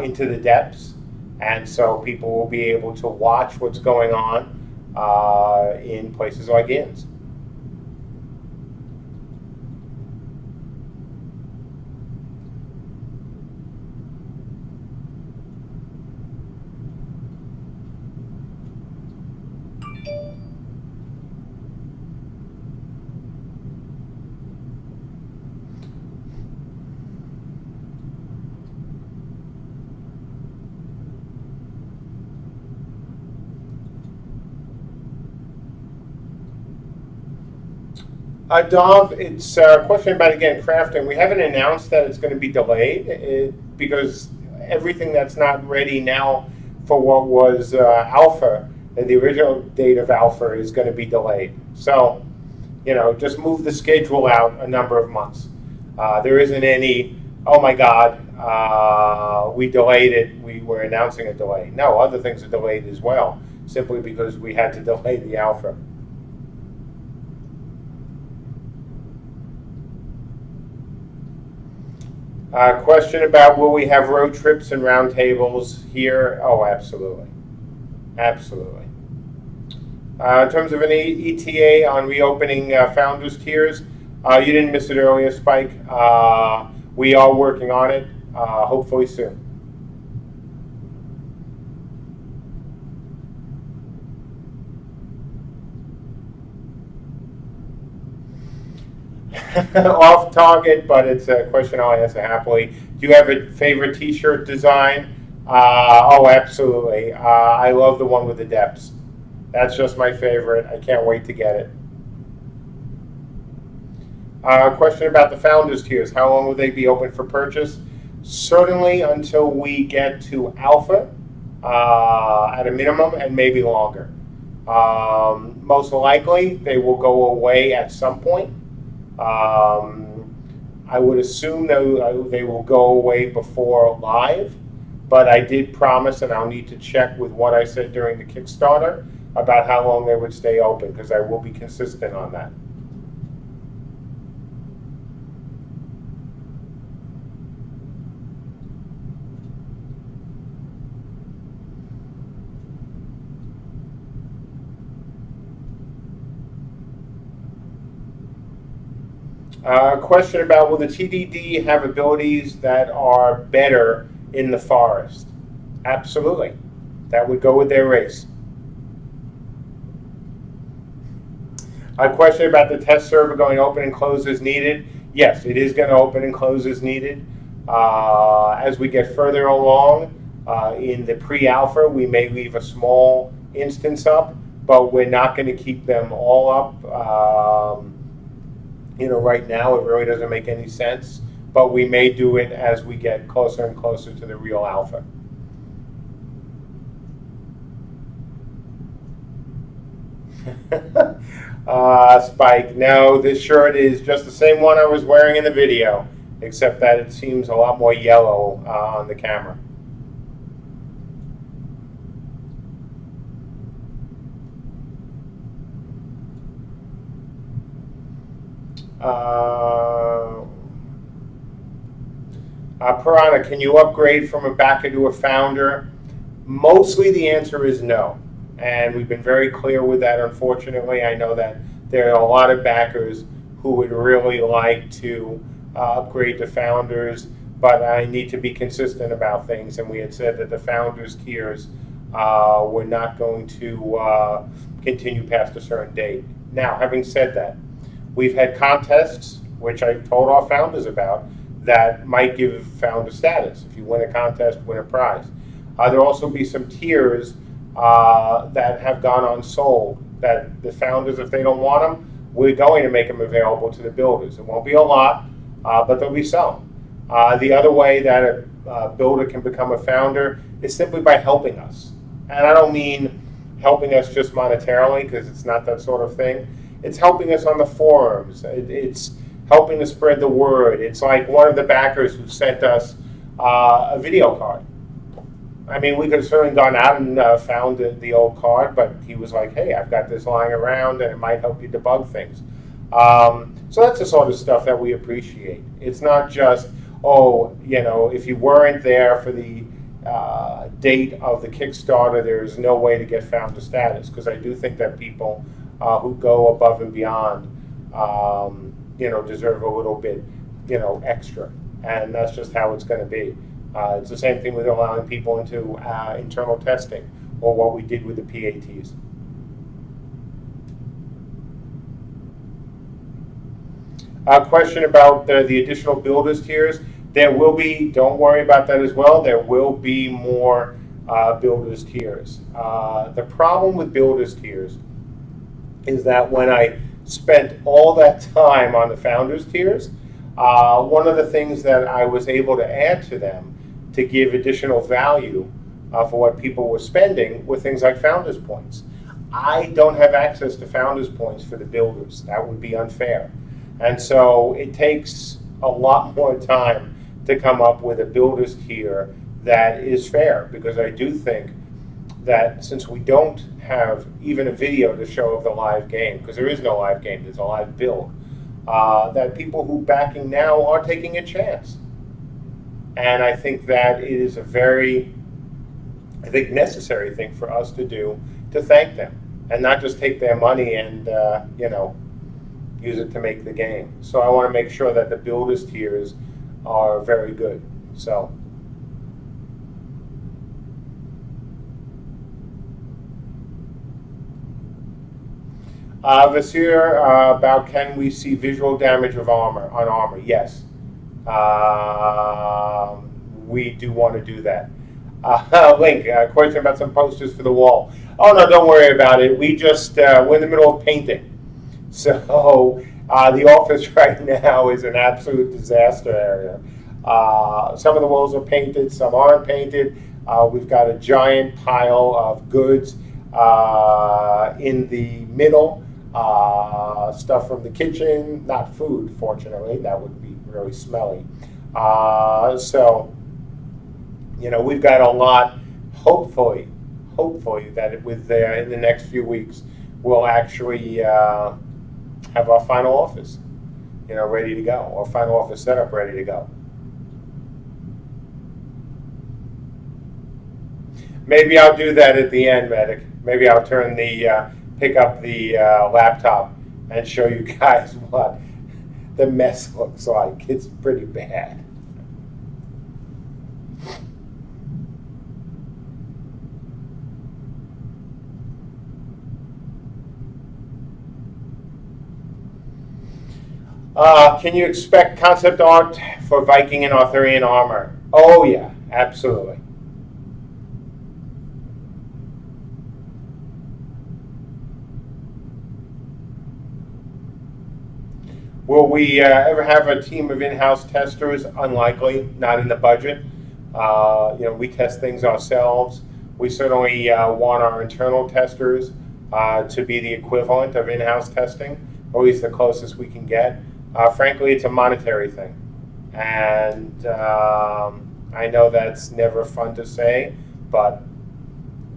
into the depths, and so people will be able to watch what's going on in places like inns. Dov, it's a question about, again, crafting. We haven't announced that it's going to be delayed because everything that's not ready now for what was alpha, the original date of alpha, is going to be delayed. So, just move the schedule out a number of months. There isn't any, oh my God, we delayed it, we were announcing a delay. No, other things are delayed as well, simply because we had to delay the alpha. Question about, will we have road trips and roundtables here? Oh, absolutely. Absolutely. In terms of an ETA on reopening Founders Tiers, you didn't miss it earlier, Spike. We are working on it, hopefully soon. Off target, but it's a question I'll answer happily. Do you have a favorite t-shirt design? Oh, absolutely. I love the one with the depths. That's just my favorite. I can't wait to get it. Question about the Founders Tiers. How long will they be open for purchase? Certainly until we get to alpha, at a minimum, and maybe longer. Most likely, they will go away at some point. I would assume they will go away before live, but I did promise, and I'll need to check with what I said during the Kickstarter about how long they would stay open, because I will be consistent on that. Question about, will the TDD have abilities that are better in the forest? Absolutely. That would go with their race. A question about the test server going open and close as needed. Yes, it is going to open and close as needed. As we get further along in the pre-alpha, we may leave a small instance up, but we're not going to keep them all up. Right now it really doesn't make any sense, but we may do it as we get closer and closer to the real alpha. Spike, no, this shirt is just the same one I was wearing in the video, except that it seems a lot more yellow on the camera. Piranha, can you upgrade from a backer to a founder? Mostly the answer is no. And we've been very clear with that, unfortunately. I know that there are a lot of backers who would really like to upgrade to founders, but I need to be consistent about things. And we had said that the founders tiers were not going to continue past a certain date. Now, having said that, we've had contests, which I've told our founders about, that might give founder status. If you win a contest, win a prize. There'll also be some tiers that have gone unsold, that the founders, if they don't want them, we're going to make them available to the builders. It won't be a lot, but there'll be some. The other way that a builder can become a founder is simply by helping us. And I don't mean helping us just monetarily, because it's not that sort of thing. It's helping us on the forums. It's helping to spread the word. It's like one of the backers who sent us a video card. I mean, we could have certainly gone out and found the old card, but he was like, hey, I've got this lying around and it might help you debug things. So that's the sort of stuff that we appreciate. It's not just, oh, if you weren't there for the date of the Kickstarter, there's no way to get founder status. Because I do think that people who go above and beyond, deserve a little bit, extra. And that's just how it's going to be. It's the same thing with allowing people into internal testing, or what we did with the PATs. Question about the additional builders tiers. There will be, don't worry about that as well, there will be more builders tiers. The problem with builders tiers is that when I spent all that time on the founders tiers, one of the things that I was able to add to them to give additional value for what people were spending were things like founders points. I don't have access to founders points for the builders. That would be unfair. And so it takes a lot more time to come up with a builders tier that is fair, because I do think that since we don't have even a video to show of the live game, because there is no live game, there's a live build, that people who backing now are taking a chance. And I think that it is a very, necessary thing for us to do, to thank them, and not just take their money and, use it to make the game. So I want to make sure that the builders tiers are very good. So. Vasir, about can we see visual damage of armor on armor? Yes. We do want to do that. Link, question about some posters for the wall. Oh no, don't worry about it. We just, we're in the middle of painting. So the office right now is an absolute disaster area. Some of the walls are painted, some aren't painted. We've got a giant pile of goods in the middle, stuff from the kitchen, not food, fortunately, that would be really smelly. So, we've got a lot, hopefully that in the next few weeks, we'll actually have our final office, ready to go, or final office setup ready to go. Maybe I'll do that at the end, Medic. Maybe I'll turn pick up the laptop and show you guys what the mess looks like. It's pretty bad. Can you expect concept art for Viking and Arthurian armor? Oh yeah, absolutely. Will we ever have a team of in-house testers? Unlikely, not in the budget. We test things ourselves. We certainly want our internal testers to be the equivalent of in-house testing, or at least the closest we can get. Frankly, it's a monetary thing. And I know that's never fun to say, but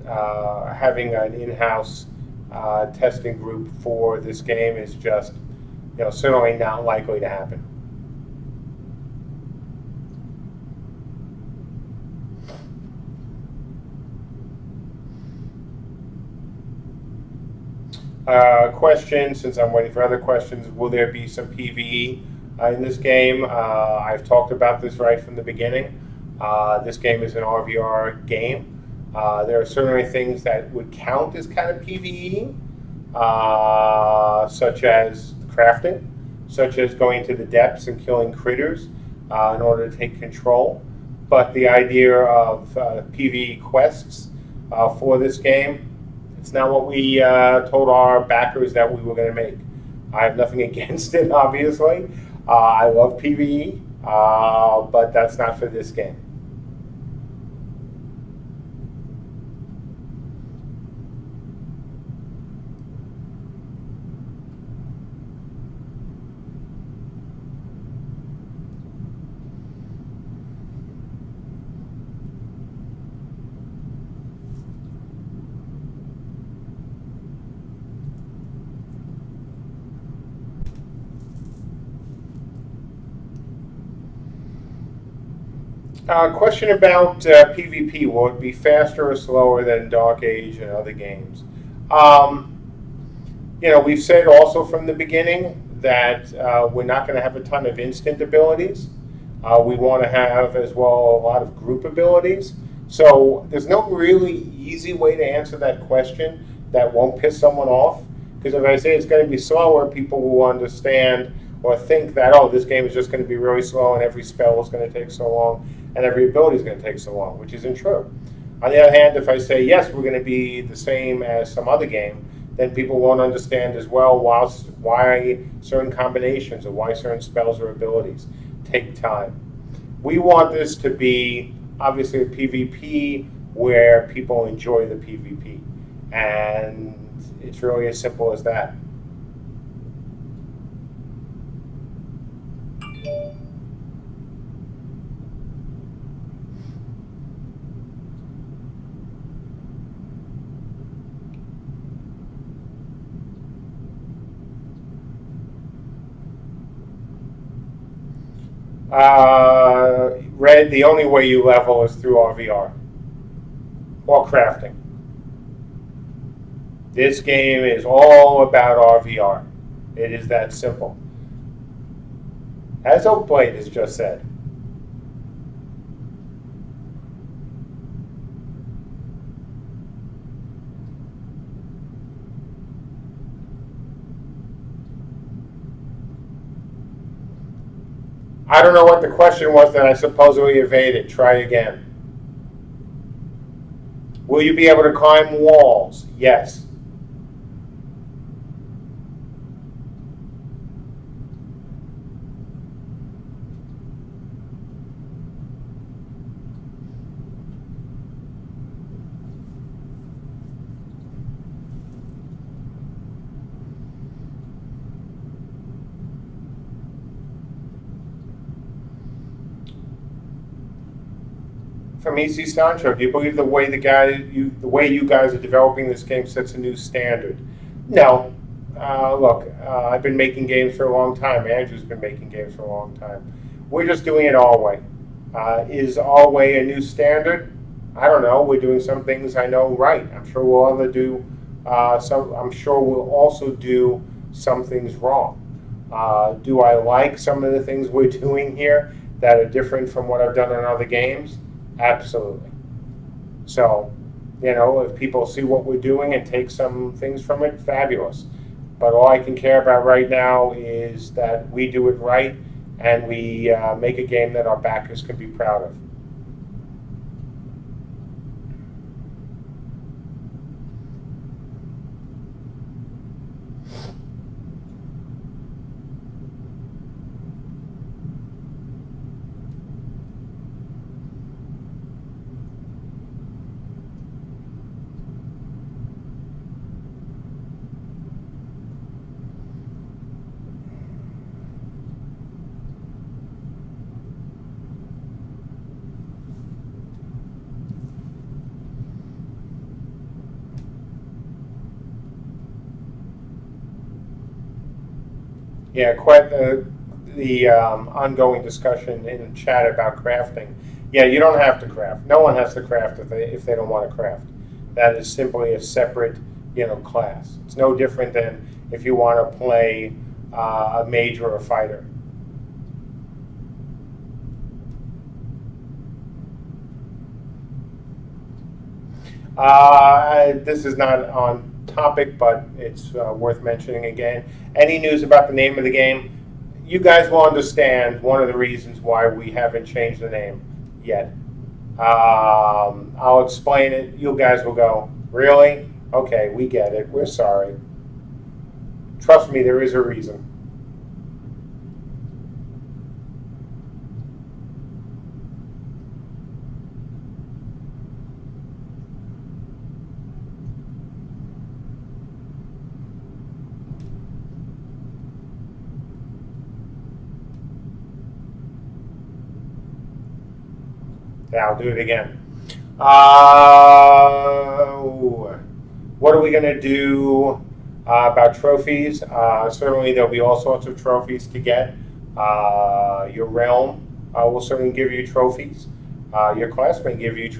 having an in-house testing group for this game is just, certainly not likely to happen. Question, since I'm waiting for other questions, will there be some PvE in this game? I've talked about this right from the beginning. This game is an RVR game. There are certainly things that would count as kind of PvE, such as crafting, such as going to the depths and killing critters in order to take control. But the idea of PvE quests for this game, it's not what we told our backers that we were going to make. I have nothing against it, obviously. I love PvE, but that's not for this game. Question about PvP. Will it be faster or slower than Dark Age and other games? Um, we've said also from the beginning that we're not going to have a ton of instant abilities. We want to have as well a lot of group abilities. So there's no really easy way to answer that question that won't piss someone off. Because if I say it's going to be slower, people will understand or think that, oh, this game is just going to be really slow and every spell is going to take so long and every ability is going to take so long, which isn't true. On the other hand, if I say, yes, we're going to be the same as some other game, then people won't understand as well why certain combinations or why certain spells or abilities take time. We want this to be obviously a PvP where people enjoy the PvP. And it's really as simple as that. Red, the only way you level is through RVR or crafting. This game is all about RVR. It is that simple. As Oakblade has just said. I don't know what the question was that I supposedly evaded. Try again. Will you be able to climb walls? Yes. From EC Sancho, do you believe the way you guys are developing this game sets a new standard? No. Look, I've been making games for a long time. Andrew's been making games for a long time. We're just doing it our way. Is our way a new standard? I don't know. We're doing some things I know right. I'm sure we'll I'm sure we'll also do some things wrong. Do I like some of the things we're doing here that are different from what I've done in other games? Absolutely. So, if people see what we're doing and take some things from it, fabulous. But all I can care about right now is that we do it right and we make a game that our backers can be proud of. Yeah, quite the ongoing discussion in the chat about crafting. Yeah, you don't have to craft. No one has to craft if they don't want to craft. That is simply a separate, class. It's no different than if you want to play a mage or a fighter. This is not on topic, but it's worth mentioning again. Any news about the name of the game? You guys will understand one of the reasons why we haven't changed the name yet. I'll explain it. You guys will go, really? Okay, we get it. We're sorry. Trust me, there is a reason. Yeah, I'll do it again. What are we going to do about trophies? Certainly there'll be all sorts of trophies to get. Your realm will certainly give you trophies. your class may give you